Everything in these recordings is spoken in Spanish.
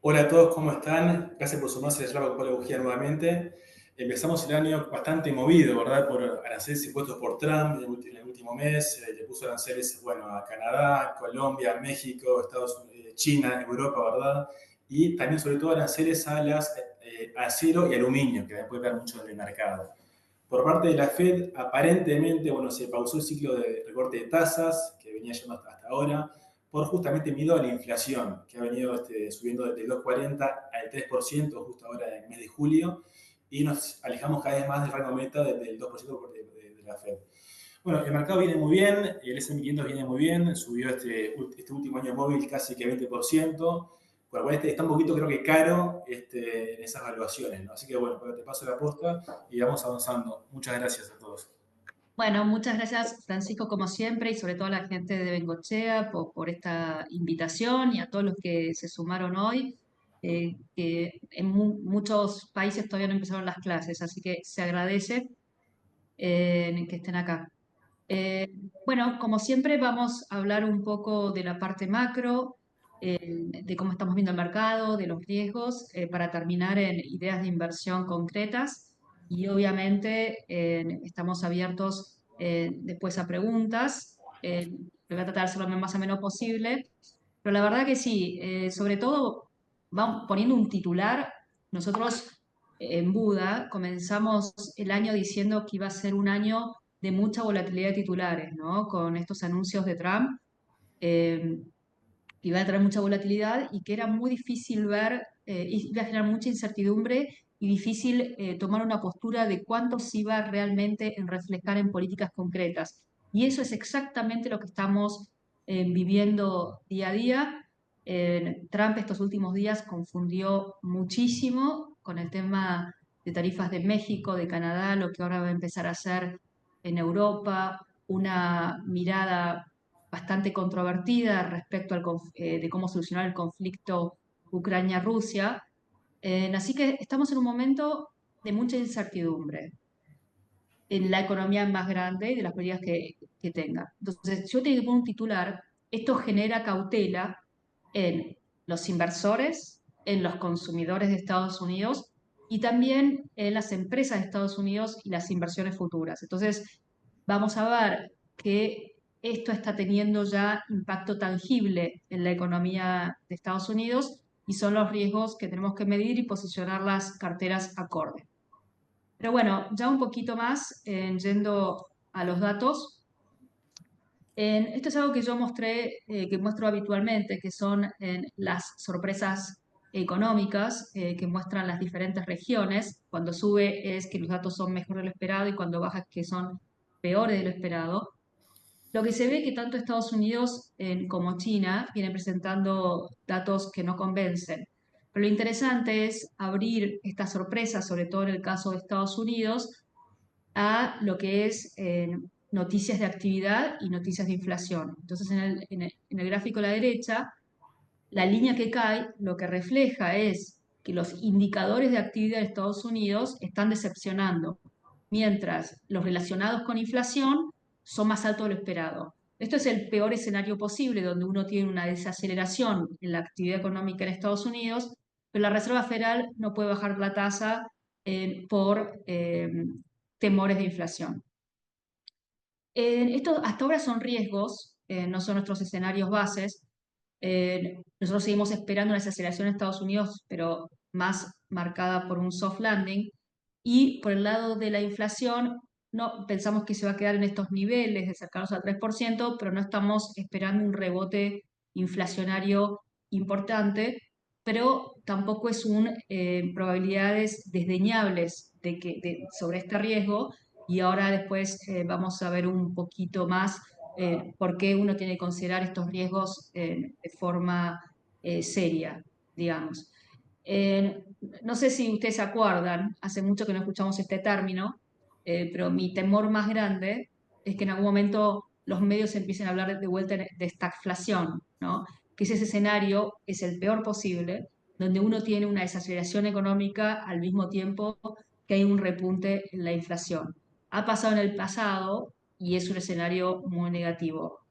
Hola a todos, ¿cómo están? Gracias por sumarse a la Bugía nuevamente. Empezamos el año bastante movido, ¿verdad? Por aranceles impuestos por Trump en el último mes. Le puso aranceles, bueno, a Canadá, Colombia, México, Estados Unidos, China, Europa, ¿verdad? Y también, sobre todo, aranceles a las acero y aluminio, que puede ver mucho en el mercado. Por parte de la Fed, aparentemente, bueno, se pausó el ciclo de recorte de tasas, que venía yendo hasta ahora, por justamente miedo a la inflación, que ha venido subiendo del 2,40 al 3% justo ahora en el mes de julio, y nos alejamos cada vez más del rango meta del 2% de la Fed. Bueno, el mercado viene muy bien, el S&P 500 viene muy bien, subió este último año móvil casi que 20%, con lo cual está un poquito creo que caro en esas valuaciones, ¿no? Así que bueno, te paso la posta y vamos avanzando. Muchas gracias a todos. Bueno, muchas gracias Francisco como siempre y sobre todo a la gente de Bengochea por esta invitación y a todos los que se sumaron hoy, que en muchos países todavía no empezaron las clases, así que se agradece que estén acá. Eh, bueno, como siempre vamos a hablar un poco de la parte macro, de cómo estamos viendo el mercado, de los riesgos, para terminar en ideas de inversión concretas y obviamente estamos abiertos después a preguntas. Voy a tratar de hacerlo lo más ameno posible, pero la verdad que sí, sobre todo vamos poniendo un titular. Nosotros en Buda comenzamos el año diciendo que iba a ser un año de mucha volatilidad de titulares, ¿no? Con estos anuncios de Trump, eh, que iba a traer mucha volatilidad y que era muy difícil ver, iba a generar mucha incertidumbre y difícil tomar una postura de cuánto se iba realmente en reflejar en políticas concretas. Y eso es exactamente lo que estamos viviendo día a día. Trump estos últimos días confundió muchísimo con el tema de tarifas de México, de Canadá, lo que ahora va a empezar a hacer en Europa, una mirada bastante controvertida respecto de cómo solucionar el conflicto Ucrania-Rusia. Así que estamos en un momento de mucha incertidumbre en la economía más grande y de las políticas que tenga. Entonces, yo tengo que poner un titular, esto genera cautela en los inversores, en los consumidores de Estados Unidos y también en las empresas de Estados Unidos y las inversiones futuras. Entonces, vamos a ver que esto está teniendo ya impacto tangible en la economía de Estados Unidos y son los riesgos que tenemos que medir y posicionar las carteras acorde. Pero bueno, ya un poquito más, yendo a los datos. Esto es algo que yo mostré, que muestro habitualmente, que son las sorpresas económicas que muestran las diferentes regiones. Cuando sube es que los datos son mejores de lo esperado y cuando baja es que son peores de lo esperado. Lo que se ve que tanto Estados Unidos como China vienen presentando datos que no convencen. Pero lo interesante es abrir estas sorpresas, sobre todo en el caso de Estados Unidos, a lo que es noticias de actividad y noticias de inflación. Entonces, en el gráfico a la derecha, la línea que cae lo que refleja es que los indicadores de actividad de Estados Unidos están decepcionando, mientras los relacionados con inflación son más altos de lo esperado. Esto es el peor escenario posible, donde uno tiene una desaceleración en la actividad económica en Estados Unidos, pero la Reserva Federal no puede bajar la tasa por temores de inflación. Esto hasta ahora son riesgos, no son nuestros escenarios bases. Nosotros seguimos esperando una desaceleración en Estados Unidos, pero más marcada por un soft landing. Y por el lado de la inflación, no pensamos que se va a quedar en estos niveles de cercanos al 3%, pero no estamos esperando un rebote inflacionario importante, pero tampoco es probabilidades desdeñables sobre este riesgo. Y ahora después vamos a ver un poquito más por qué uno tiene que considerar estos riesgos de forma seria, digamos. Eh, no sé si ustedes se acuerdan, hace mucho que no escuchamos este término, pero mi temor más grande es que en algún momento los medios empiecen a hablar de vuelta de estagflación, ¿no? Que ese escenario es el peor posible, donde uno tiene una desaceleración económica al mismo tiempo que hay un repunte en la inflación. Ha pasado en el pasado y es un escenario muy negativo.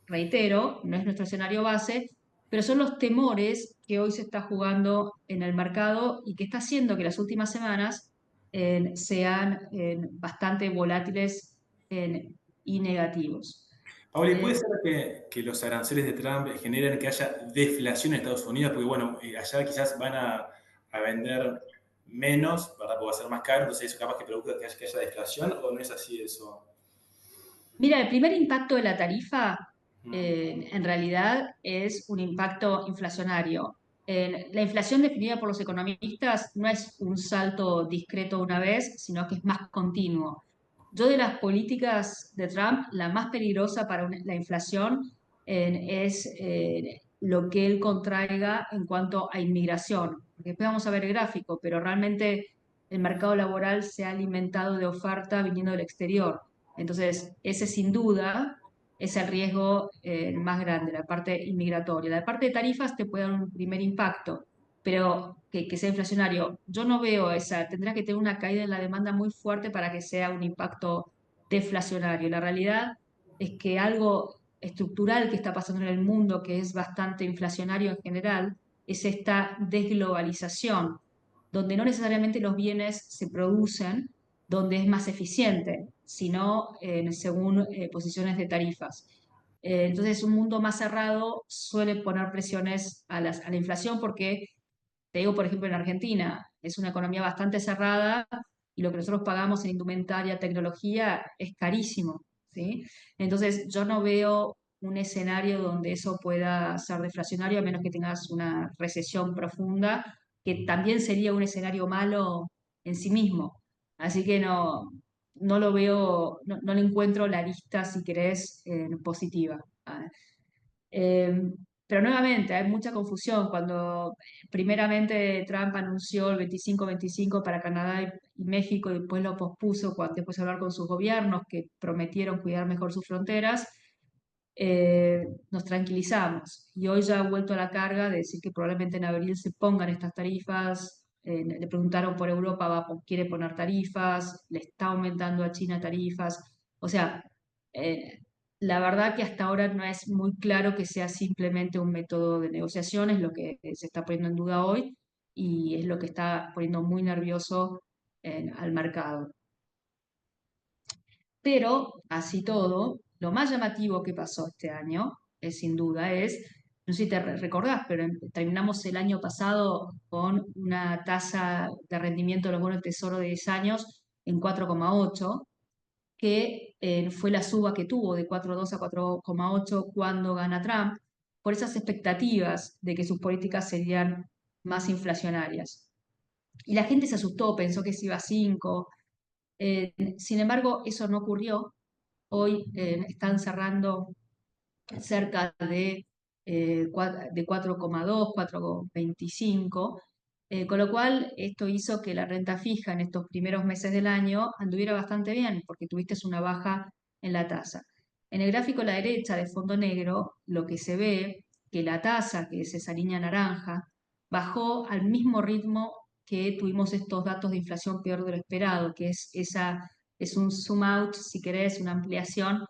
Reitero, no es nuestro escenario base, pero son los temores que hoy se está jugando en el mercado y que está haciendo que las últimas semanas sean bastante volátiles y negativos. Pauli, ¿puede Eh, ser que los aranceles de Trump generen que haya deflación en Estados Unidos? Porque, bueno, allá quizás van a vender menos, ¿verdad? Porque va a ser más caro, entonces eso capaz que provoca que haya deflación, ¿o no es así eso? Mira, el primer impacto de la tarifa Mm. en realidad es un impacto inflacionario. La inflación definida por los economistas no es un salto discreto una vez, sino que es más continuo. Yo de las políticas de Trump, la más peligrosa para la inflación es lo que él contraiga en cuanto a inmigración. Porque después vamos a ver el gráfico, pero realmente el mercado laboral se ha alimentado de oferta viniendo del exterior. Entonces, ese sin duda es el riesgo más grande, la parte inmigratoria. La parte de tarifas te puede dar un primer impacto, pero que sea inflacionario. Yo no veo esa, tendrá que tener una caída en la demanda muy fuerte para que sea un impacto deflacionario. La realidad es que algo estructural que está pasando en el mundo, que es bastante inflacionario en general, es esta desglobalización, donde no necesariamente los bienes se producen, donde es más eficiente, sino según posiciones de tarifas. Entonces, un mundo más cerrado suele poner presiones a la inflación porque, te digo, por ejemplo, en Argentina es una economía bastante cerrada y lo que nosotros pagamos en indumentaria, tecnología, es carísimo, ¿sí? Entonces, yo no veo un escenario donde eso pueda ser deflacionario, a menos que tengas una recesión profunda, que también sería un escenario malo en sí mismo. Así que no lo veo, no le encuentro la lista, si querés, positiva. Ah, eh, pero nuevamente hay mucha confusión. Cuando primeramente Trump anunció el 25-25 para Canadá y México y después lo pospuso, después de hablar con sus gobiernos que prometieron cuidar mejor sus fronteras, nos tranquilizamos. Y hoy ya ha vuelto a la carga de decir que probablemente en abril se pongan estas tarifas. Le preguntaron por Europa, quiere poner tarifas, le está aumentando a China tarifas. O sea, eh, la verdad que hasta ahora no es muy claro que sea simplemente un método de negociación, es lo que se está poniendo en duda hoy y es lo que está poniendo muy nervioso al mercado. Pero, así todo, lo más llamativo que pasó este año, sin duda, no sé si te recordás, pero terminamos el año pasado con una tasa de rendimiento de los bonos del Tesoro de 10 años en 4,8, que fue la suba que tuvo de 4,2 a 4,8 cuando gana Trump, por esas expectativas de que sus políticas serían más inflacionarias. Y la gente se asustó, pensó que se iba a 5. Sin embargo, eso no ocurrió. Hoy están cerrando cerca de 4,2, 4,25, con lo cual esto hizo que la renta fija en estos primeros meses del año anduviera bastante bien, porque tuviste una baja en la tasa. En el gráfico a la derecha de fondo negro, lo que se ve que la tasa, que es esa línea naranja, bajó al mismo ritmo que tuvimos estos datos de inflación peor de lo esperado, que es un zoom out, si querés, una ampliación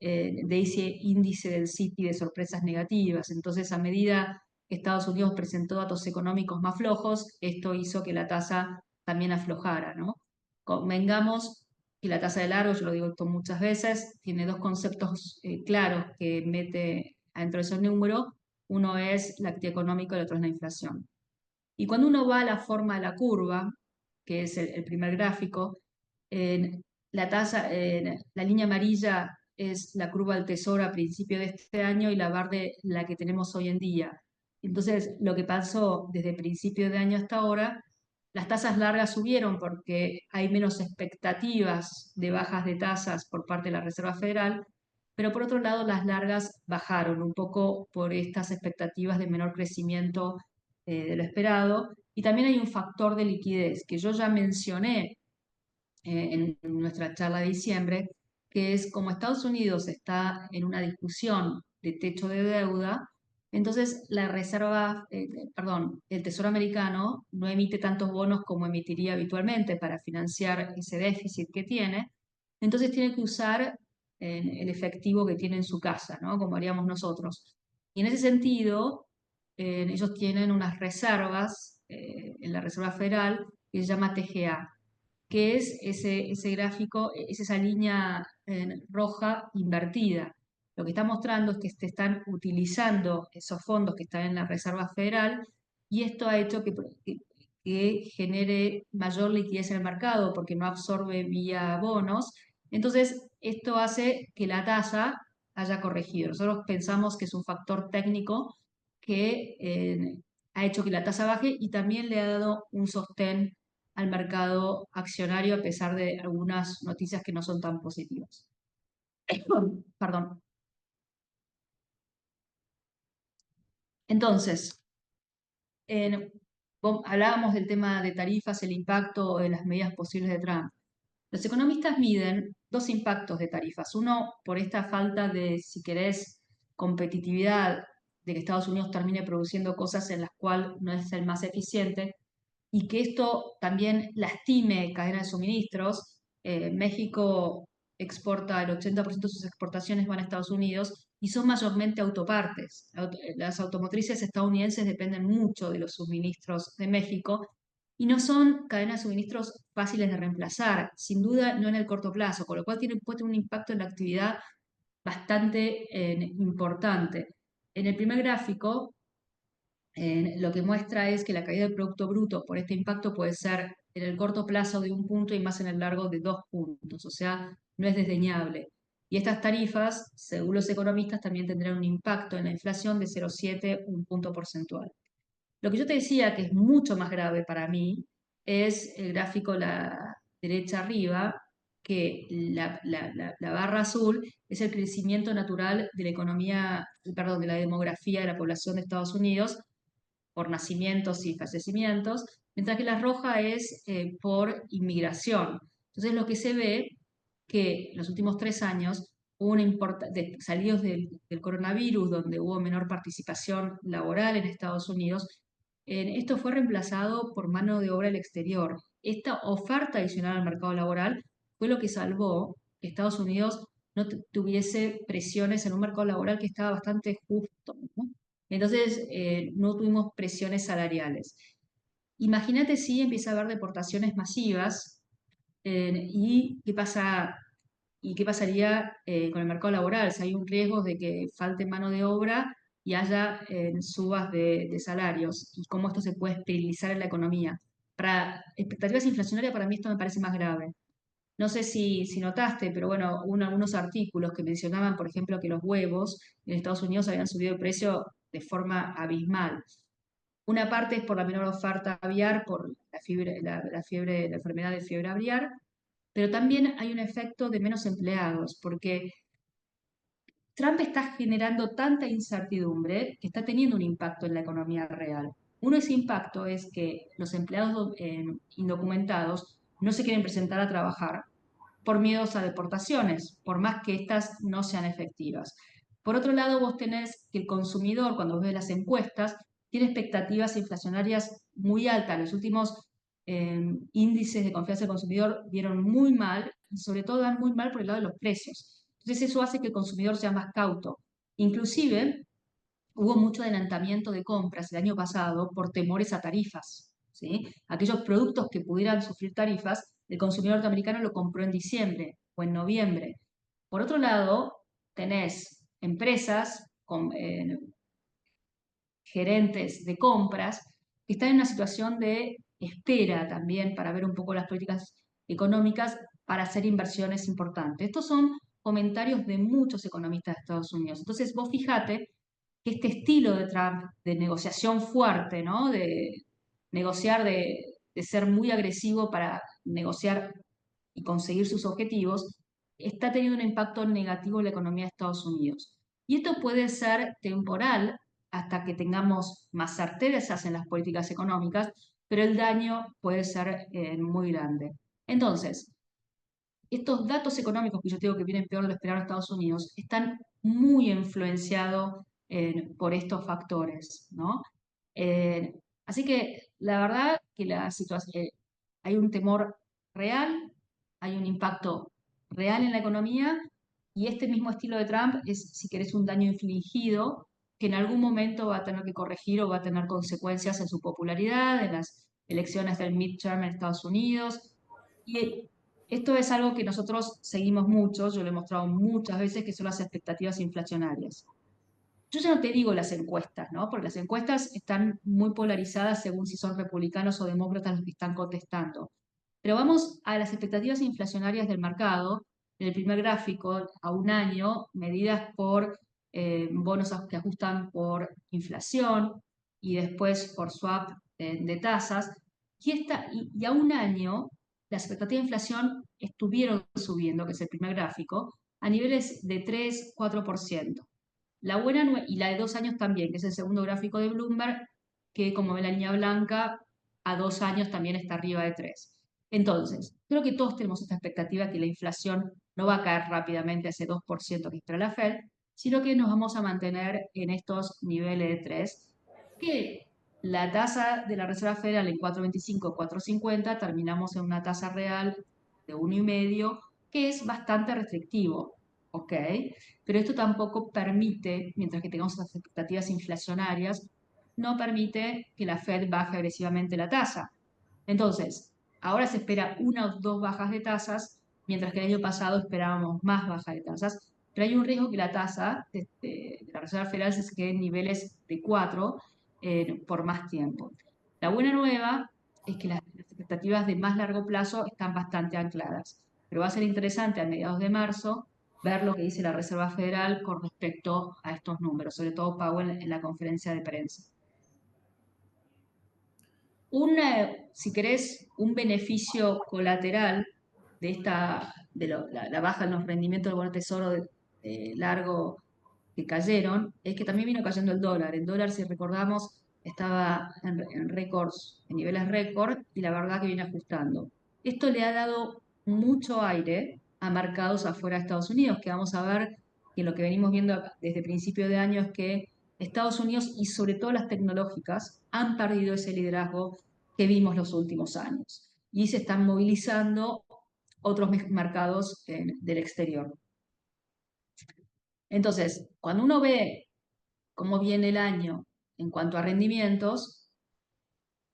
de ese índice del Citi de sorpresas negativas. Entonces, a medida que Estados Unidos presentó datos económicos más flojos, esto hizo que la tasa también aflojara, ¿no? Convengamos que la tasa de largo, yo lo digo esto muchas veces, tiene dos conceptos claros que mete dentro de esos números. Uno es la actividad económica y el otro es la inflación. Y cuando uno va a la forma de la curva, que es el primer gráfico, la tasa, la línea amarilla es la curva del tesoro a principio de este año y la verde la que tenemos hoy en día. Entonces, lo que pasó desde principio de año hasta ahora, las tasas largas subieron porque hay menos expectativas de bajas de tasas por parte de la Reserva Federal, pero por otro lado las largas bajaron un poco por estas expectativas de menor crecimiento de lo esperado. Y también hay un factor de liquidez que yo ya mencioné en nuestra charla de diciembre, que es como Estados Unidos está en una discusión de techo de deuda, entonces la reserva, perdón, el Tesoro americano no emite tantos bonos como emitiría habitualmente para financiar ese déficit que tiene, entonces tiene que usar el efectivo que tiene en su casa, ¿no? Como haríamos nosotros. Y en ese sentido, ellos tienen unas reservas en la Reserva Federal que se llama TGA, que es ese gráfico, es esa línea roja invertida. Lo que está mostrando es que se están utilizando esos fondos que están en la Reserva Federal y esto ha hecho que genere mayor liquidez en el mercado porque no absorbe vía bonos. Entonces, esto hace que la tasa haya corregido. Nosotros pensamos que es un factor técnico que ha hecho que la tasa baje y también le ha dado un sostén al mercado accionario a pesar de algunas noticias que no son tan positivas. Perdón. Entonces, hablábamos del tema de tarifas, el impacto de las medidas posibles de Trump. Los economistas miden dos impactos de tarifas. Uno, por esta falta de, si querés, competitividad, de que Estados Unidos termine produciendo cosas en las cuales no es el más eficiente, y que esto también lastime cadena de suministros. México exporta, el 80% de sus exportaciones van a Estados Unidos y son mayormente autopartes. Las automotrices estadounidenses dependen mucho de los suministros de México y no son cadenas de suministros fáciles de reemplazar, sin duda no en el corto plazo, con lo cual puede tener un impacto en la actividad bastante importante. En el primer gráfico, lo que muestra es que la caída del Producto Bruto por este impacto puede ser en el corto plazo de 1 punto y más en el largo de 2 puntos, o sea, no es desdeñable. Y estas tarifas, según los economistas, también tendrán un impacto en la inflación de 0,7, un punto porcentual. Lo que yo te decía que es mucho más grave para mí es el gráfico la derecha arriba, que la barra azul es el crecimiento natural de la economía, perdón, de la demografía de la población de Estados Unidos por nacimientos y fallecimientos, mientras que la roja es por inmigración. Entonces lo que se ve que en los últimos 3 años hubo salidos del coronavirus, donde hubo menor participación laboral en Estados Unidos, esto fue reemplazado por mano de obra del exterior. Esta oferta adicional al mercado laboral fue lo que salvó que Estados Unidos no tuviese presiones en un mercado laboral que estaba bastante justo, ¿no? Entonces, no tuvimos presiones salariales. Imagínate si empieza a haber deportaciones masivas y qué pasaría con el mercado laboral, si hay un riesgo de que falte mano de obra y haya subas de salarios y cómo esto se puede estabilizar en la economía. Para expectativas inflacionarias, para mí esto me parece más grave. No sé si notaste, pero bueno, hubo algunos artículos que mencionaban, por ejemplo, que los huevos en Estados Unidos habían subido de precio de forma abismal. Una parte es por la menor oferta aviar, por la enfermedad de fiebre aviar, pero también hay un efecto de menos empleados, porque Trump está generando tanta incertidumbre que está teniendo un impacto en la economía real. Uno de ese impacto es que los empleados indocumentados no se quieren presentar a trabajar por miedos a deportaciones, por más que éstas no sean efectivas. Por otro lado, vos tenés que el consumidor, cuando ves las encuestas, tiene expectativas inflacionarias muy altas. Los últimos índices de confianza del consumidor dieron muy mal, y sobre todo dan muy mal por el lado de los precios. Entonces eso hace que el consumidor sea más cauto. Inclusive, hubo mucho adelantamiento de compras el año pasado por temores a tarifas, ¿sí? Aquellos productos que pudieran sufrir tarifas, el consumidor norteamericano lo compró en diciembre o en noviembre. Por otro lado, tenés empresas con gerentes de compras que están en una situación de espera también para ver un poco las políticas económicas para hacer inversiones importantes. Estos son comentarios de muchos economistas de Estados Unidos. Entonces, vos fijate que este estilo de Trump de negociación fuerte, ¿no? De negociar, de ser muy agresivo para negociar y conseguir sus objetivos, está teniendo un impacto negativo en la economía de Estados Unidos. Y esto puede ser temporal hasta que tengamos más certezas en las políticas económicas, pero el daño puede ser muy grande. Entonces, estos datos económicos que yo digo que vienen peor de lo esperado en Estados Unidos están muy influenciados por estos factores, ¿no? Eh, Así que la verdad que la situación, hay un temor real, hay un impacto real en la economía y este mismo estilo de Trump es, si querés, un daño infligido que en algún momento va a tener que corregir o va a tener consecuencias en su popularidad, en las elecciones del midterm en Estados Unidos. Y esto es algo que nosotros seguimos mucho, yo lo he mostrado muchas veces, que son las expectativas inflacionarias. Yo ya no te digo las encuestas, ¿no? Porque las encuestas están muy polarizadas según si son republicanos o demócratas los que están contestando. Pero vamos a las expectativas inflacionarias del mercado. En el primer gráfico, a un año, medidas por bonos que ajustan por inflación y después por swap de tasas. Y a un año, las expectativas de inflación estuvieron subiendo, que es el primer gráfico, a niveles de 3-4%. La buena y la de 2 años también, que es el segundo gráfico de Bloomberg, que como ve la línea blanca, a 2 años también está arriba de 3. Entonces, creo que todos tenemos esta expectativa que la inflación no va a caer rápidamente a ese 2% que espera la Fed, sino que nos vamos a mantener en estos niveles de 3, que la tasa de la Reserva Federal en 4,25, 4,50, terminamos en una tasa real de 1,5, que es bastante restrictivo, ¿ok? Pero esto tampoco permite, mientras que tengamos las expectativas inflacionarias, no permite que la Fed baje agresivamente la tasa. Entonces, ahora se espera una o dos bajas de tasas, mientras que el año pasado esperábamos más bajas de tasas, pero hay un riesgo que la tasa de la Reserva Federal se quede en niveles de 4 por más tiempo. La buena nueva es que las expectativas de más largo plazo están bastante ancladas, pero va a ser interesante a mediados de marzo ver lo que dice la Reserva Federal con respecto a estos números, sobre todo Powell en la conferencia de prensa. Si querés, un beneficio colateral de la baja en los rendimientos del bono tesoro de largo que cayeron, es que también vino cayendo el dólar. El dólar, si recordamos, estaba en récords, en niveles récord, y la verdad que viene ajustando. Esto le ha dado mucho aire a mercados afuera de Estados Unidos, que vamos a ver que lo que venimos viendo desde principio de año es que Estados Unidos y sobre todo las tecnológicas han perdido ese liderazgo que vimos los últimos años y se están movilizando otros mercados del exterior. Entonces, cuando uno ve cómo viene el año en cuanto a rendimientos,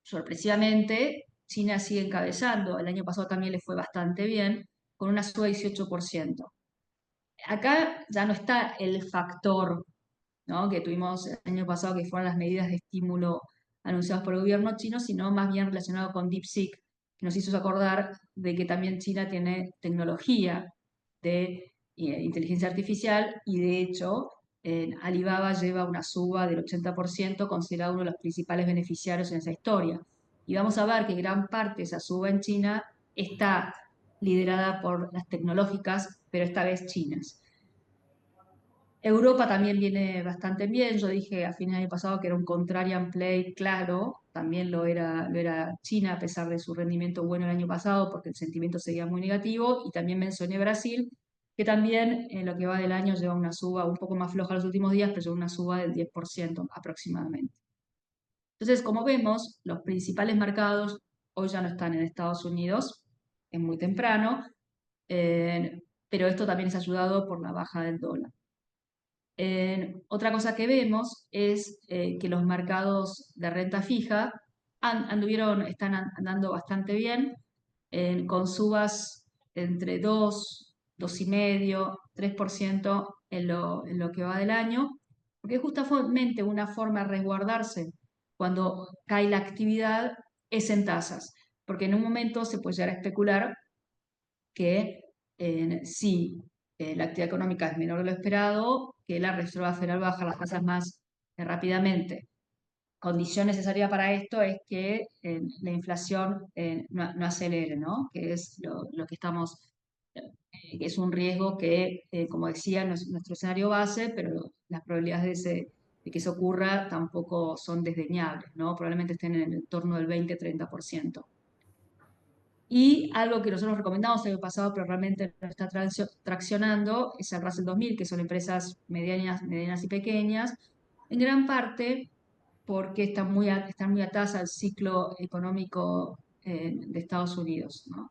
sorpresivamente China sigue encabezando. El año pasado también le fue bastante bien, con una suba de 18%. Acá ya no está el factor, ¿no?, que tuvimos el año pasado, que fueron las medidas de estímulo anunciadas por el gobierno chino, sino más bien relacionado con DeepSeek, que nos hizo acordar de que también China tiene tecnología de inteligencia artificial y de hecho Alibaba lleva una suba del 80%, considerado uno de los principales beneficiarios en esa historia. Y vamos a ver que gran parte de esa suba en China está liderada por las tecnológicas, pero esta vez chinas. Europa también viene bastante bien. Yo dije a fines del año pasado que era un contrarian play claro, también lo era China a pesar de su rendimiento bueno el año pasado porque el sentimiento seguía muy negativo. Y también mencioné Brasil, que también en lo que va del año lleva una suba un poco más floja los últimos días, pero lleva una suba del 10% aproximadamente. Entonces, como vemos, los principales mercados hoy ya no están en Estados Unidos, es muy temprano, pero esto también es ayudado por la baja del dólar. Otra cosa que vemos es que los mercados de renta fija están andando bastante bien, con subas entre 2, 2,5, 3% en lo que va del año, porque justamente una forma de resguardarse cuando cae la actividad es en tasas, porque en un momento se puede llegar a especular que si la actividad económica es menor de lo esperado, que la Reserva Federal baja las tasas más rápidamente. Condición necesaria para esto es que la inflación no acelere, ¿no? Que es lo que estamos, que es un riesgo que, como decía, no es nuestro escenario base, pero las probabilidades de que eso ocurra tampoco son desdeñables, ¿no? Probablemente estén en el entorno del 20-30%. Y algo que nosotros recomendamos el año pasado, pero realmente no está traccionando, es el Russell 2000, que son empresas medianas y pequeñas, en gran parte porque están muy atadas al ciclo económico de Estados Unidos, ¿no?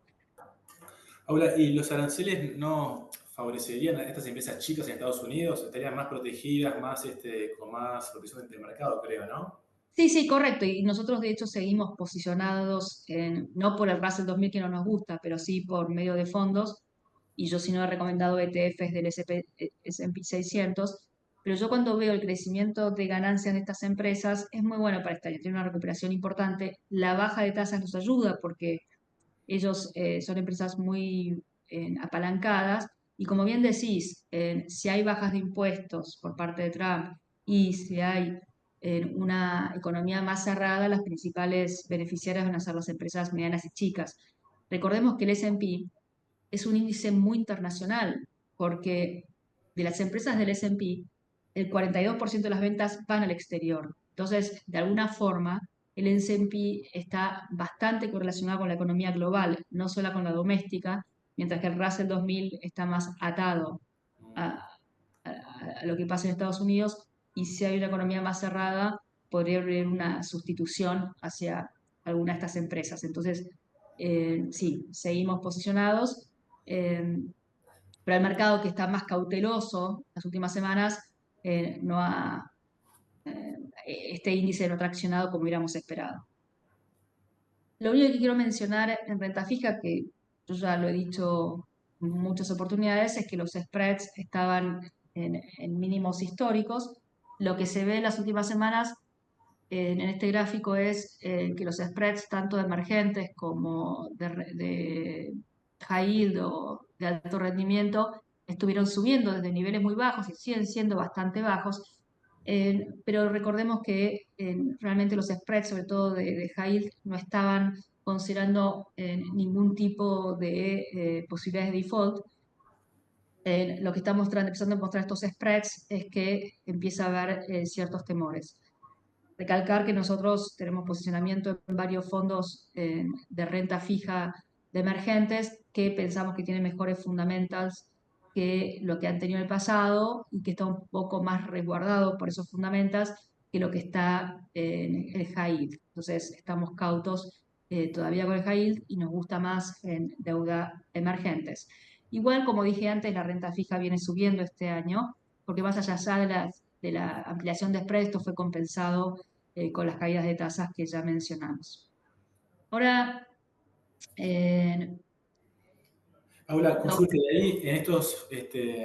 Ahora, ¿y los aranceles no favorecerían a estas empresas chicas en Estados Unidos? Estarían más protegidas, más, con más protección del mercado, creo, ¿no? Sí, sí, correcto. Y nosotros de hecho seguimos posicionados no por el Russell 2000 que no nos gusta, pero sí por medio de fondos. Y yo sí no he recomendado ETFs del S&P 600. Pero yo cuando veo el crecimiento de ganancias de estas empresas, es muy bueno para este año. Tiene una recuperación importante. La baja de tasas nos ayuda porque ellos son empresas muy apalancadas y como bien decís, si hay bajas de impuestos por parte de Trump y si hay una economía más cerrada, las principales beneficiarias van a ser las empresas medianas y chicas. Recordemos que el S&P es un índice muy internacional porque de las empresas del S&P, el 42% de las ventas van al exterior. Entonces, de alguna forma, el S&P está bastante correlacionado con la economía global, no solo con la doméstica, mientras que el Russell 2000 está más atado a, a lo que pasa en Estados Unidos y si hay una economía más cerrada, podría haber una sustitución hacia alguna de estas empresas. Entonces, sí, seguimos posicionados, pero el mercado que está más cauteloso las últimas semanas no ha, eh, este índice no ha traccionado como hubiéramos esperado. Lo único que quiero mencionar en renta fija, que yo ya lo he dicho en muchas oportunidades, es que los spreads estaban en mínimos históricos. Lo que se ve en las últimas semanas en este gráfico es que los spreads, tanto de emergentes como de high yield o de alto rendimiento, estuvieron subiendo desde niveles muy bajos y siguen siendo bastante bajos. Pero recordemos que realmente los spreads, sobre todo de high yield, no estaban considerando ningún tipo de posibilidades de default. Lo que está mostrando, empezando a mostrar estos spreads es que empieza a haber ciertos temores. Recalcar que nosotros tenemos posicionamiento en varios fondos de renta fija de emergentes que pensamos que tienen mejores fundamentals que lo que han tenido en el pasado y que está un poco más resguardado por esos fundamentals que lo que está en el high yield. Entonces estamos cautos todavía con el high yield y nos gusta más en deuda emergentes. Igual, como dije antes, la renta fija viene subiendo este año porque más allá de la ampliación de spread, esto fue compensado con las caídas de tasas que ya mencionamos. Ahora, eh, Ahora, lo- consulte de ahí, en estos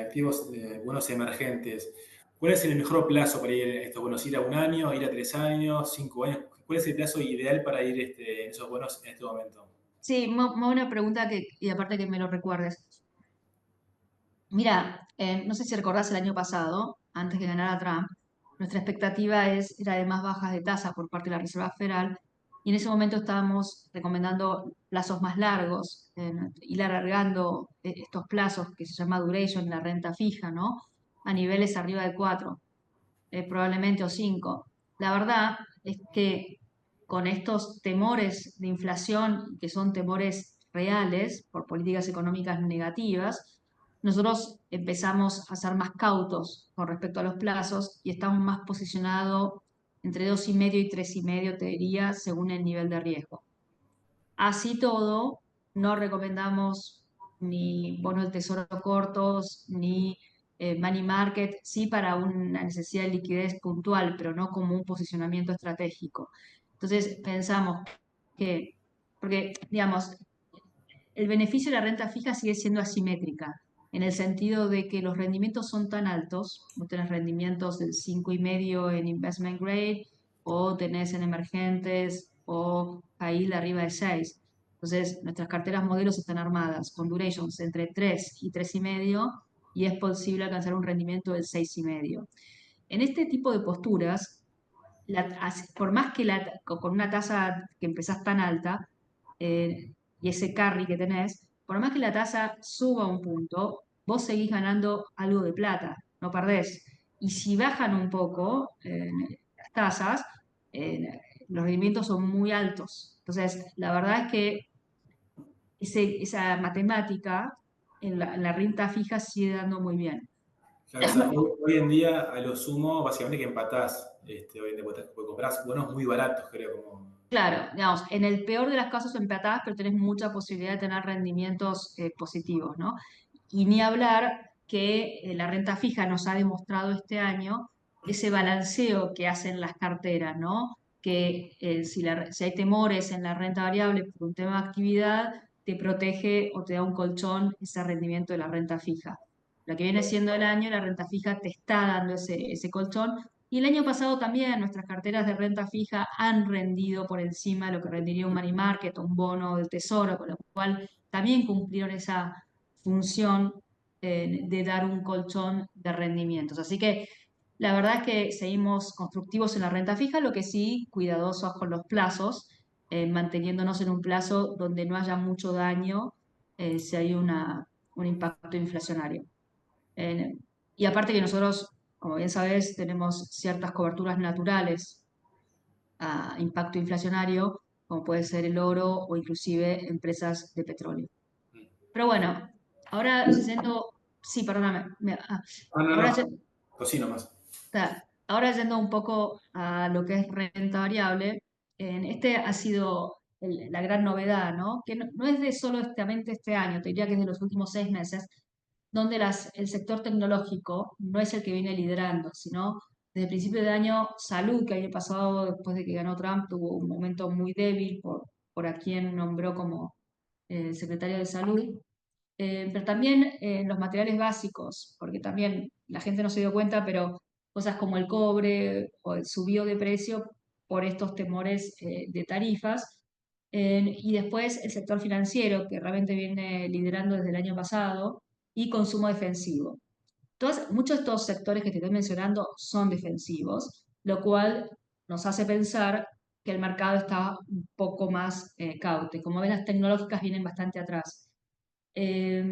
activos bonos emergentes, ¿cuál es el mejor plazo para ir a estos bonos? ¿Ir a un año, ir a 3 años, 5 años? ¿Cuál es el plazo ideal para ir en esos bonos en este momento? sí, muy buena pregunta y aparte que me lo recuerdes. Mira, no sé si recordás el año pasado, antes que ganara Trump, nuestra expectativa era de más bajas de tasa por parte de la Reserva Federal y en ese momento estábamos recomendando plazos más largos, ir alargando estos plazos que se llama duration, la renta fija, ¿no? A niveles arriba de 4 probablemente o 5. La verdad es que con estos temores de inflación, que son temores reales por políticas económicas negativas, nosotros empezamos a ser más cautos con respecto a los plazos y estamos más posicionados entre 2,5 y 3,5, te diría, según el nivel de riesgo. Así todo, no recomendamos ni bonos del tesoro cortos, ni money market, sí para una necesidad de liquidez puntual, pero no como un posicionamiento estratégico. Entonces, pensamos que, porque, digamos, el beneficio de la renta fija sigue siendo asimétrica, en el sentido de que los rendimientos son tan altos, vos tenés rendimientos del 5,5 en investment grade, o tenés en emergentes, o ahí de arriba de 6. Entonces, nuestras carteras modelos están armadas con durations entre 3 y 3,5, y es posible alcanzar un rendimiento del 6,5. En este tipo de posturas, por más que con una tasa que empezás tan alta y ese carry que tenés, por más que la tasa suba un punto, vos seguís ganando algo de plata, no perdés. Y si bajan un poco las tasas, los rendimientos son muy altos. Entonces, la verdad es que esa matemática en la renta fija sigue dando muy bien. Claro, o sea, hoy en día, a lo sumo, básicamente que empatás. Hoy en día, porque comprás bonos muy baratos, creo, como. Claro, digamos, en el peor de los casos empatás, pero tenés mucha posibilidad de tener rendimientos positivos, ¿no? Y ni hablar que la renta fija nos ha demostrado este año ese balanceo que hacen las carteras, ¿no? Que si hay temores en la renta variable por un tema de actividad, te protege o te da un colchón ese rendimiento de la renta fija. Lo que viene siendo el año, la renta fija te está dando ese colchón y el año pasado también nuestras carteras de renta fija han rendido por encima de lo que rendiría un money market o un bono del tesoro, con lo cual también cumplieron esa función de dar un colchón de rendimientos. Así que la verdad es que seguimos constructivos en la renta fija, lo que sí, cuidadosos con los plazos, manteniéndonos en un plazo donde no haya mucho daño si hay un impacto inflacionario. Eh, y aparte que nosotros, como bien sabes, tenemos ciertas coberturas naturales a impacto inflacionario, como puede ser el oro o inclusive empresas de petróleo. Pero bueno, ahora yendo, sí, perdóname, Ah, no, ahora, no, cocino más. ahora yendo un poco a lo que es renta variable, este ha sido la gran novedad, ¿no? Que no es de solamente este año, te diría que es de los últimos 6 meses, donde el sector tecnológico no es el que viene liderando, sino desde el principio de año, Salud, que el año pasado, después de que ganó Trump, tuvo un momento muy débil por a quien nombró como secretario de Salud, pero también los materiales básicos, porque también la gente no se dio cuenta, pero cosas como el cobre o el subió de precio por estos temores de tarifas. Y después el sector financiero, que realmente viene liderando desde el año pasado, y consumo defensivo. Muchos de estos sectores que te estoy mencionando son defensivos, lo cual nos hace pensar que el mercado está un poco más cauto. Como ven, las tecnológicas vienen bastante atrás eh,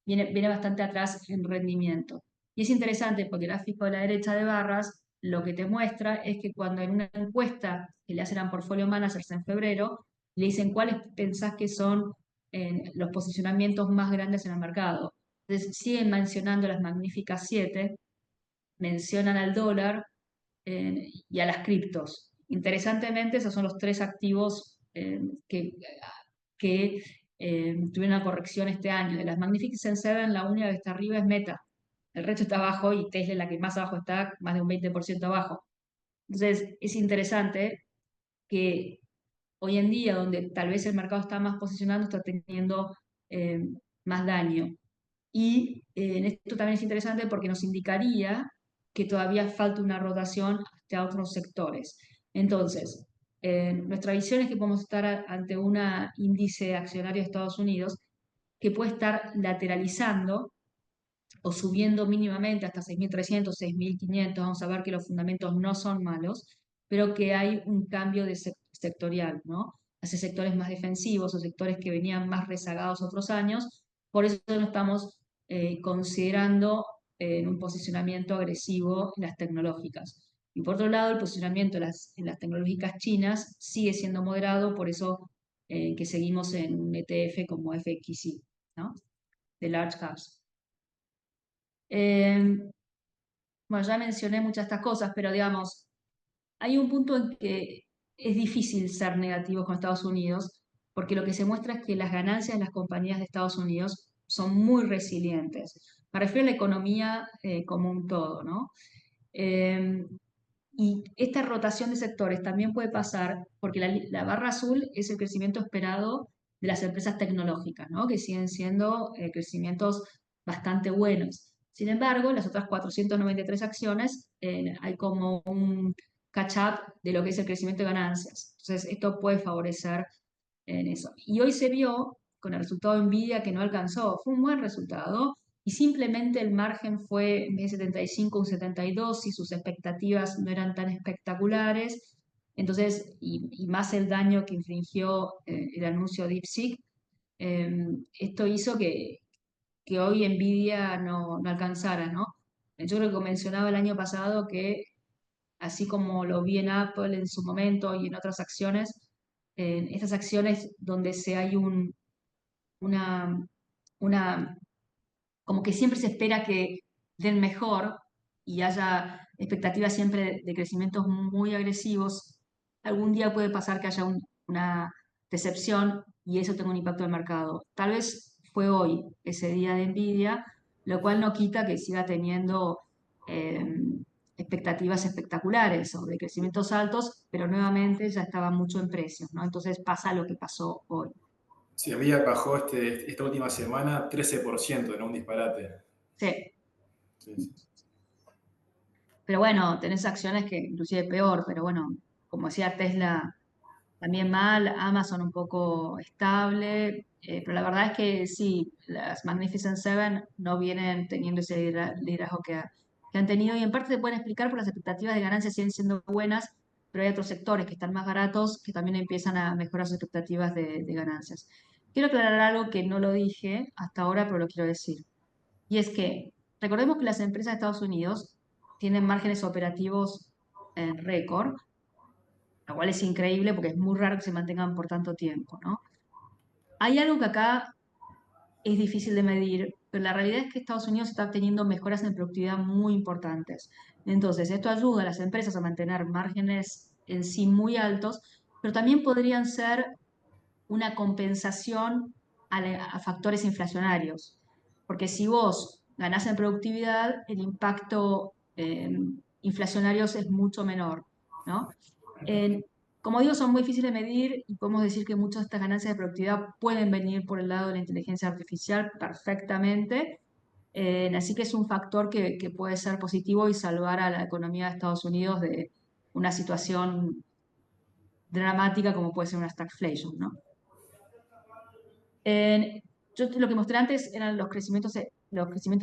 viene bastante atrás en rendimiento. Y es interesante porque el gráfico de la derecha de barras lo que te muestra es que cuando en una encuesta que le hacen a Portfolio Managers en febrero, le dicen cuáles pensás que son los posicionamientos más grandes en el mercado. Entonces siguen mencionando las magníficas 7, mencionan al dólar y a las criptos. Interesantemente, esos son los 3 activos que tuvieron una corrección este año. De las Magnificent Seven, la única que está arriba es Meta. El resto está abajo y Tesla es la que más abajo está, más de un 20% abajo. Entonces, es interesante que hoy en día, donde tal vez el mercado está más posicionado, está teniendo eh, más daño. Y en esto también es interesante porque nos indicaría que todavía falta una rotación hacia otros sectores. Entonces, nuestra visión es que podemos estar ante un índice accionario de Estados Unidos que puede estar lateralizando o subiendo mínimamente hasta 6.300, 6.500. Vamos a ver que los fundamentos no son malos, pero que hay un cambio de sectorial, ¿no? Hacia sectores más defensivos o sectores que venían más rezagados otros años. Por eso no estamos considerando en un posicionamiento agresivo en las tecnológicas. Y por otro lado, el posicionamiento en las tecnológicas chinas sigue siendo moderado, por eso que seguimos en un ETF como FXI, ¿no? De large caps. Eh, bueno, ya mencioné muchas de estas cosas, pero digamos, hay un punto en que es difícil ser negativos con Estados Unidos, porque lo que se muestra es que las ganancias de las compañías de Estados Unidos son muy resilientes. Me refiero a la economía como un todo, ¿no? Eh, y esta rotación de sectores también puede pasar porque la barra azul es el crecimiento esperado de las empresas tecnológicas, ¿no? Que siguen siendo crecimientos bastante buenos. Sin embargo, las otras 493 acciones hay como un catch-up de lo que es el crecimiento de ganancias. Entonces, esto puede favorecer en eso. Y hoy se vio con el resultado de Nvidia que no alcanzó. Fue un buen resultado, y simplemente el margen fue en vez de 75 un 72 y sus expectativas no eran tan espectaculares. Entonces, y más el daño que infringió el anuncio de DeepSeek, esto hizo que hoy Nvidia no alcanzara, ¿no? Yo creo que mencionaba el año pasado que, así como lo vi en Apple en su momento y en otras acciones, estas acciones donde se hay una, una como que siempre se espera que den mejor y haya expectativas siempre de crecimientos muy agresivos, algún día puede pasar que haya una decepción y eso tenga un impacto en el mercado. Tal vez fue hoy ese día de Nvidia, lo cual no quita que siga teniendo eh, expectativas espectaculares o de crecimientos altos, pero nuevamente ya estaba mucho en precios, ¿no? Entonces pasa lo que pasó hoy. Sí, Nvidia bajó esta última semana 13%, ¿no? Un disparate. Sí, Sí, sí. pero bueno, tenés acciones que inclusive peor, pero bueno, como decía Tesla, también mal, Amazon un poco estable, pero la verdad es que sí, las Magnificent Seven no vienen teniendo ese liderazgo que han tenido y en parte se pueden explicar por las expectativas de ganancias siguen siendo buenas, pero hay otros sectores que están más baratos que también empiezan a mejorar sus expectativas de ganancias. Quiero aclarar algo que no lo dije hasta ahora, pero lo quiero decir. Y es que recordemos que las empresas de Estados Unidos tienen márgenes operativos en récord, lo cual es increíble porque es muy raro que se mantengan por tanto tiempo, ¿no? Hay algo que acá es difícil de medir, pero la realidad es que Estados Unidos está teniendo mejoras en productividad muy importantes. Entonces, esto ayuda a las empresas a mantener márgenes en sí muy altos, pero también podrían ser una compensación a factores inflacionarios. Porque si vos ganás en productividad, el impacto inflacionario es mucho menor, ¿no? En- Como digo, son muy difíciles de medir y podemos decir que muchas de estas ganancias de productividad pueden venir por el lado de la inteligencia artificial perfectamente. Así que es un factor que puede ser positivo y salvar a la economía de Estados Unidos de una situación dramática como puede ser una stagflation, ¿no? En- yo lo que mostré antes eran los crecimientos de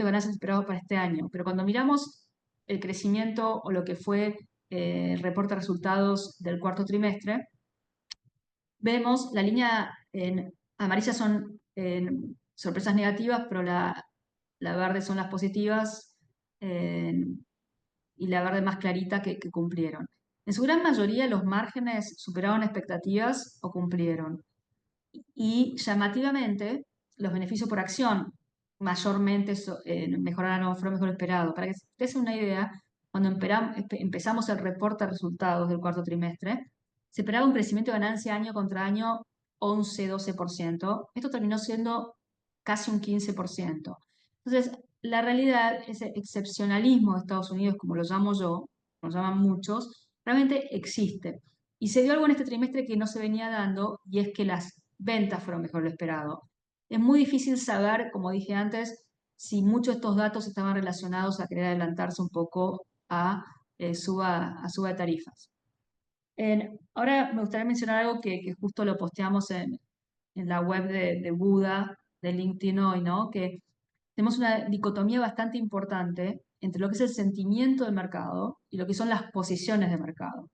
ganancias esperados para este año, pero cuando miramos el crecimiento o lo que fue el reporte de resultados del cuarto trimestre, vemos la línea en amarilla son sorpresas negativas, pero la verde son las positivas y la verde más clarita que cumplieron. En su gran mayoría los márgenes superaron expectativas o cumplieron. Y llamativamente, los beneficios por acción mayormente mejoraron, fueron mejor esperado. Para que se des una idea, cuando empezamos el reporte de resultados del cuarto trimestre, se esperaba un crecimiento de ganancia año contra año 11-12%. Esto terminó siendo casi un 15%. Entonces, la realidad, ese excepcionalismo de Estados Unidos, como lo llamo yo, como lo llaman muchos, realmente existe. Y se dio algo en este trimestre que no se venía dando, y es que las ventas fueron mejor de lo esperado. Es muy difícil saber, como dije antes, si muchos de estos datos estaban relacionados a querer adelantarse un poco a suba de tarifas. Ahora me gustaría mencionar algo que justo lo posteamos en la web de Buda, de LinkedIn hoy, ¿no? Que tenemos una dicotomía bastante importante entre lo que es el sentimiento de mercado y lo que son las posiciones de mercado.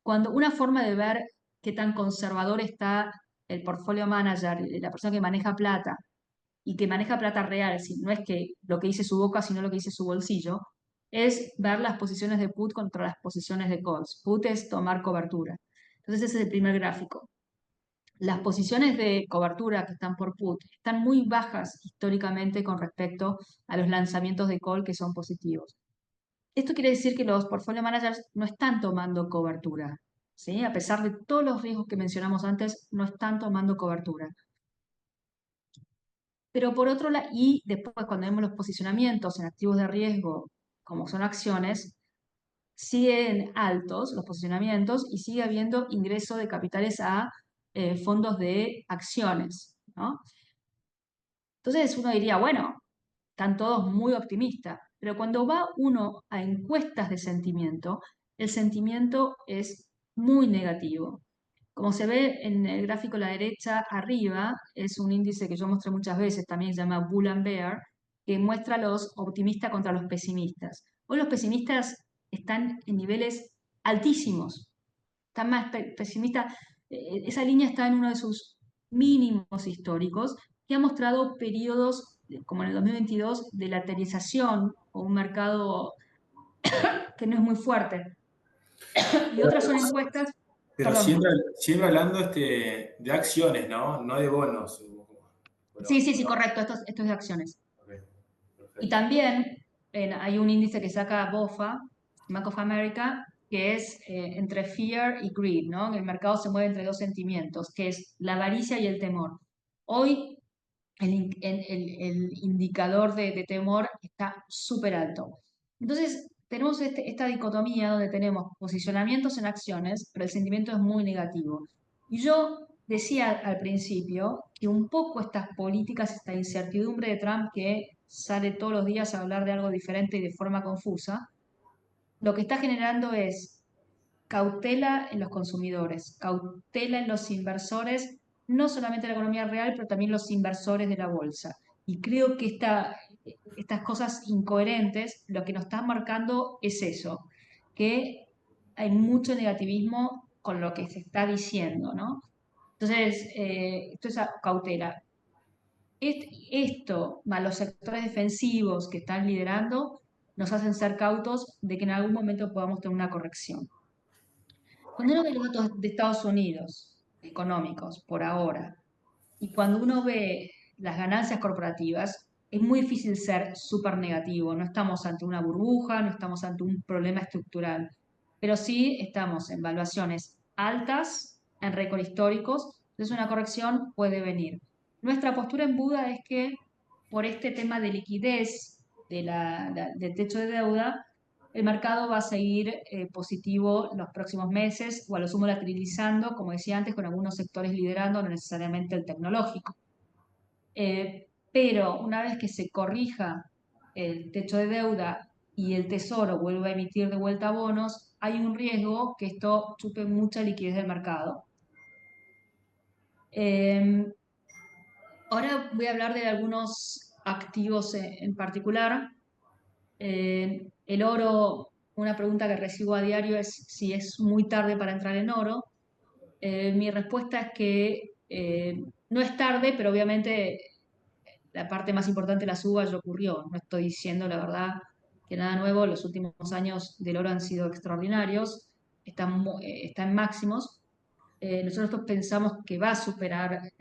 Cuando una forma de ver qué tan conservador está el portfolio manager, la persona que maneja plata y que maneja plata real, no es que lo que dice su boca, sino lo que dice su bolsillo, es ver las posiciones de put contra las posiciones de calls. Put es tomar cobertura. Entonces ese es el primer gráfico. Las posiciones de cobertura que están por put están muy bajas históricamente con respecto a los lanzamientos de call que son positivos. Esto quiere decir que los portfolio managers no están tomando cobertura, ¿sí? A pesar de todos los riesgos que mencionamos antes, no están tomando cobertura. Pero por otro lado, y después cuando vemos los posicionamientos en activos de riesgo, como son acciones, siguen altos los posicionamientos y sigue habiendo ingreso de capitales a fondos de acciones, ¿no? Entonces uno diría, bueno, están todos muy optimistas, pero cuando va uno a encuestas de sentimiento, el sentimiento es muy negativo. Como se ve en el gráfico a la derecha arriba, es un índice que yo mostré muchas veces, también se llama Bull and Bear, que muestra los optimistas contra los pesimistas. Hoy los pesimistas están en niveles altísimos, están más pesimistas. Esa línea está en uno de sus mínimos históricos que ha mostrado periodos, como en el 2022, de lateralización o un mercado que no es muy fuerte. Y otras son encuestas, Pero perdón, siempre hablando de acciones, ¿no? No de bonos. sí, sí, sí, correcto, esto es de acciones. Ok, Y perfecto. también hay un índice que saca BOFA, Bank of America, que es entre fear y greed, ¿no? El mercado se mueve entre dos sentimientos, que es la avaricia y el temor. Hoy el indicador de temor está súper alto. Entonces, tenemos esta dicotomía donde tenemos posicionamientos en acciones, pero el sentimiento es muy negativo. Y yo decía al principio que un poco estas políticas, esta incertidumbre de Trump que sale todos los días a hablar de algo diferente y de forma confusa, lo que está generando es cautela en los consumidores, cautela en los inversores, no solamente la economía real, pero también los inversores de la bolsa. Y creo que estas cosas incoherentes lo que nos están marcando es eso, que hay mucho negativismo con lo que se está diciendo, ¿no? Entonces, esto es cautela. Esto, más los sectores defensivos que están liderando, nos hacen ser cautos de que en algún momento podamos tener una corrección. Cuando uno ve los datos de Estados Unidos, económicos, por ahora, y cuando uno ve las ganancias corporativas, es muy difícil ser súper negativo. No estamos ante una burbuja, no estamos ante un problema estructural, pero sí estamos en valuaciones altas, en récord históricos, entonces una corrección puede venir. Nuestra postura en Buda es que por este tema de liquidez del techo de deuda, el mercado va a seguir positivo los próximos meses o a lo sumo lateralizando, como decía antes, con algunos sectores liderando, no necesariamente el tecnológico. Pero una vez que se corrija el techo de deuda y el Tesoro vuelve a emitir de vuelta bonos, hay un riesgo que esto chupe mucha liquidez del mercado. Ahora voy a hablar de algunos activos en particular. El oro, una pregunta que recibo a diario es si es muy tarde para entrar en oro. Mi respuesta es que no es tarde, pero obviamente la parte más importante de la suba ya ocurrió. No estoy diciendo la verdad que nada nuevo. Los últimos años del oro han sido extraordinarios, está en máximos. Nosotros pensamos que va a superar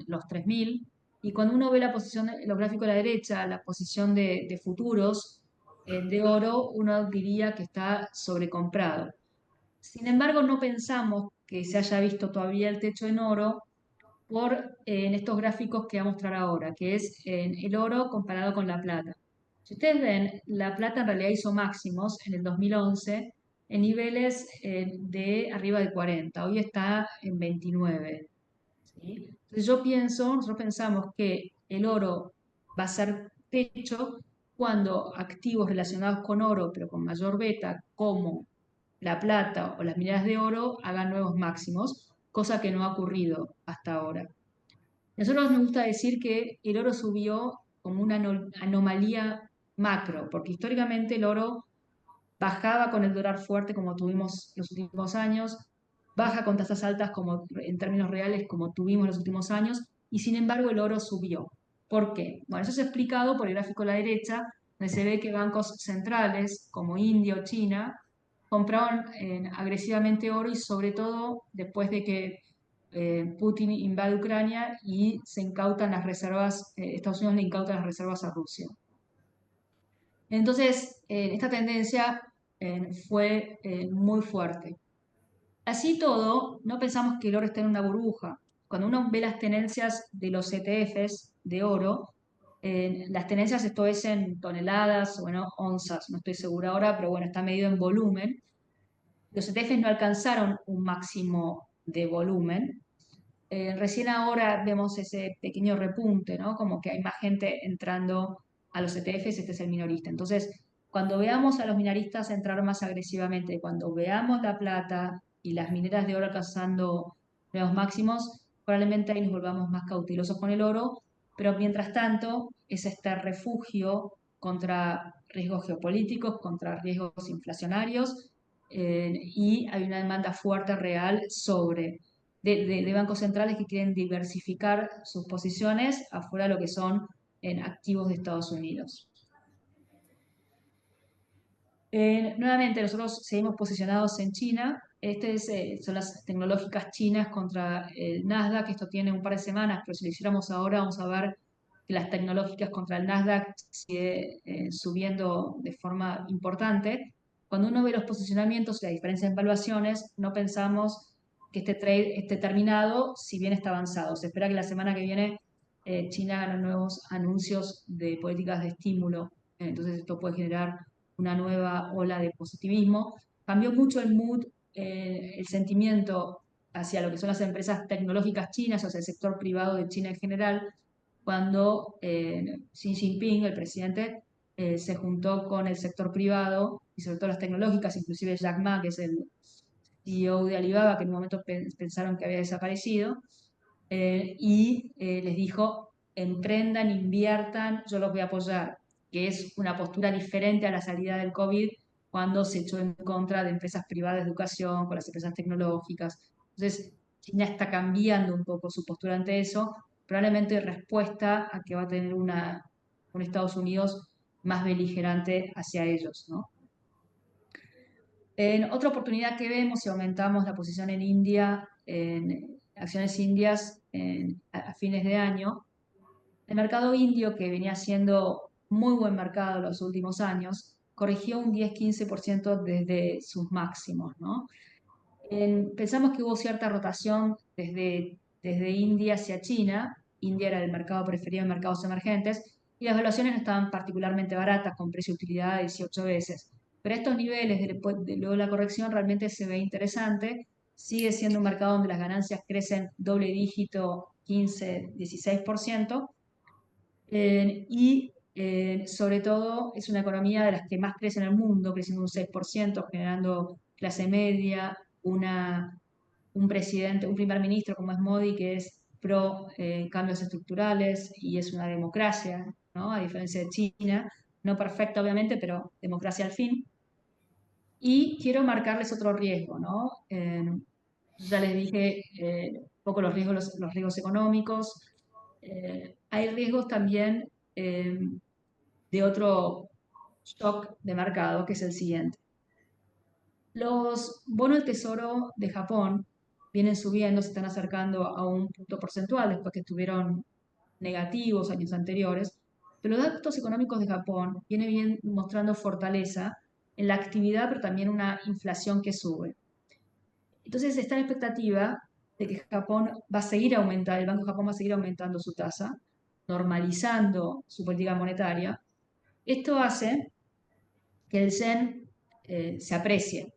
los 3.000. Y cuando uno ve la posición, los gráficos a la derecha, la posición de futuros de oro, uno diría que está sobrecomprado. Sin embargo, no pensamos que se haya visto todavía el techo en oro en estos gráficos que voy a mostrar ahora, que es el oro comparado con la plata. Si ustedes ven, la plata en realidad hizo máximos en el 2011 en niveles de arriba de 40, hoy está en 29. ¿Sí? Entonces nosotros pensamos que el oro va a ser techo cuando activos relacionados con oro, pero con mayor beta, como la plata o las mineras de oro, hagan nuevos máximos, cosa que no ha ocurrido hasta ahora. Nosotros nos gusta decir que el oro subió como una anomalía macro, porque históricamente el oro bajaba con el dólar fuerte como tuvimos los últimos años, baja con tasas altas como en términos reales como tuvimos los últimos años, y sin embargo el oro subió. ¿Por qué? Bueno, eso es explicado por el gráfico a la derecha, donde se ve que bancos centrales como India o China compraban agresivamente oro y sobre todo después de que Putin invade Ucrania y se incautan las reservas, Estados Unidos le incauta las reservas a Rusia. Entonces, esta tendencia fue muy fuerte. Así todo, no pensamos que el oro esté en una burbuja. Cuando uno ve las tenencias de los ETFs de oro, las tenencias esto es en toneladas, bueno, onzas, no estoy segura ahora, pero bueno, está medido en volumen. Los ETFs no alcanzaron un máximo de volumen. Recién ahora vemos ese pequeño repunte, ¿no? Como que hay más gente entrando a los ETFs, este es el minorista. Entonces, cuando veamos a los minoristas entrar más agresivamente, cuando veamos la plata y las mineras de oro alcanzando nuevos máximos, probablemente ahí nos volvamos más cautelosos con el oro, pero mientras tanto es este refugio contra riesgos geopolíticos, contra riesgos inflacionarios, y hay una demanda fuerte real de bancos centrales que quieren diversificar sus posiciones afuera de lo que son en activos de Estados Unidos. Nuevamente, nosotros seguimos posicionados en China. Son las tecnológicas chinas contra el Nasdaq. Esto tiene un par de semanas, pero si lo hiciéramos ahora, vamos a ver que las tecnológicas contra el Nasdaq sigue subiendo de forma importante. cuando uno ve los posicionamientos y la diferencia en valuaciones, no pensamos que este trade esté terminado, si bien está avanzado. Se espera que la semana que viene China haga nuevos anuncios de políticas de estímulo, entonces esto puede generar una nueva ola de positivismo. Cambió mucho el mood, el sentimiento hacia lo que son las empresas tecnológicas chinas, o sea, el sector privado de China en general, cuando Xi Jinping, el presidente, se juntó con el sector privado y sobre todo las tecnológicas, inclusive Jack Ma, que es el CEO de Alibaba, que en un momento pensaron que había desaparecido, les dijo, emprendan, inviertan, yo los voy a apoyar, que es una postura diferente a la salida del COVID, cuando se echó en contra de empresas privadas de educación, con las empresas tecnológicas. Entonces, China está cambiando un poco su postura ante eso, probablemente en respuesta a que va a tener un Estados Unidos más beligerante hacia ellos, ¿no? En otra oportunidad que vemos, si aumentamos la posición en India, en acciones indias a fines de año, el mercado indio, que venía siendo muy buen mercado los últimos años, corrigió un 10-15% desde sus máximos, ¿no? Pensamos que hubo cierta rotación desde India hacia China. India era el mercado preferido en mercados emergentes y las valuaciones no estaban particularmente baratas, con precio-utilidad de 18 veces. Pero estos niveles, luego de la corrección, realmente se ve interesante. Sigue siendo un mercado donde las ganancias crecen doble dígito, 15-16%. Sobre todo es una economía de las que más crece en el mundo, creciendo un 6%, generando clase media, un presidente, un primer ministro como es Modi, que es pro cambios estructurales y es una democracia, ¿no? A diferencia de China, no perfecta obviamente, pero democracia al fin. Y quiero marcarles otro riesgo, ¿no? Ya les dije un poco los riesgos económicos. Hay riesgos también de otro shock de mercado, que es el siguiente. Los bonos del Tesoro de Japón vienen subiendo, se están acercando a un punto porcentual después que estuvieron negativos años anteriores, pero los datos económicos de Japón vienen mostrando fortaleza en la actividad, pero también una inflación que sube. Entonces está la expectativa de que Japón va a seguir aumentando, el Banco de Japón va a seguir aumentando su tasa, normalizando su política monetaria. Esto hace que el yen se aprecie.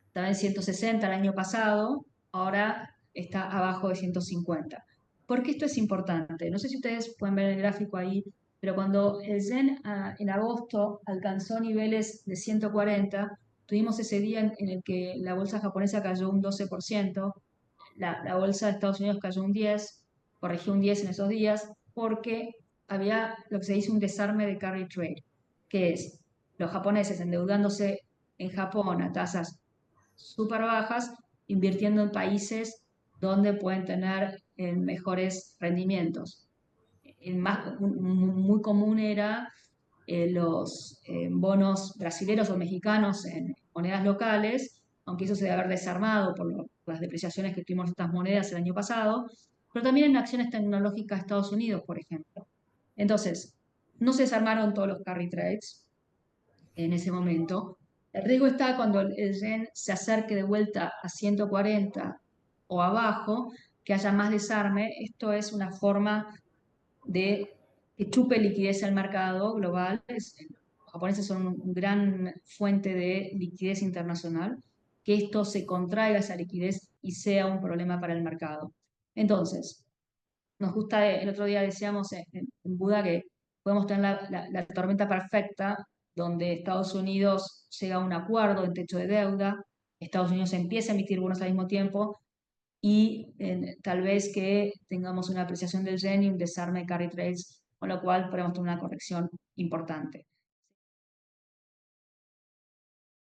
Estaba en 160 el año pasado, ahora está abajo de 150. ¿Por qué esto es importante? No sé si ustedes pueden ver el gráfico ahí, pero cuando el yen en agosto alcanzó niveles de 140, tuvimos ese día en el que la bolsa japonesa cayó un 12%, la bolsa de Estados Unidos cayó un 10%, corrigió un 10% en esos días, porque había lo que se dice un desarme de carry trade, que es los japoneses endeudándose en Japón a tasas súper bajas, invirtiendo en países donde pueden tener mejores rendimientos. Muy común era los bonos brasileños o mexicanos en monedas locales, aunque eso se debe haber desarmado por las depreciaciones que tuvimos estas monedas el año pasado, pero también en acciones tecnológicas de Estados Unidos, por ejemplo. Entonces, no se desarmaron todos los carry trades en ese momento. El riesgo está cuando el yen se acerque de vuelta a 140 o abajo, que haya más desarme. Esto es una forma de que chupe liquidez al mercado global. Los japoneses son una gran fuente de liquidez internacional. Que esto se contraiga esa liquidez y sea un problema para el mercado. Entonces, nos gusta, el otro día decíamos en Buda que podemos tener la tormenta perfecta, donde Estados Unidos llega a un acuerdo en techo de deuda, Estados Unidos empieza a emitir bonos al mismo tiempo y tal vez que tengamos una apreciación del yen y un desarme de carry trades, con lo cual podemos tener una corrección importante.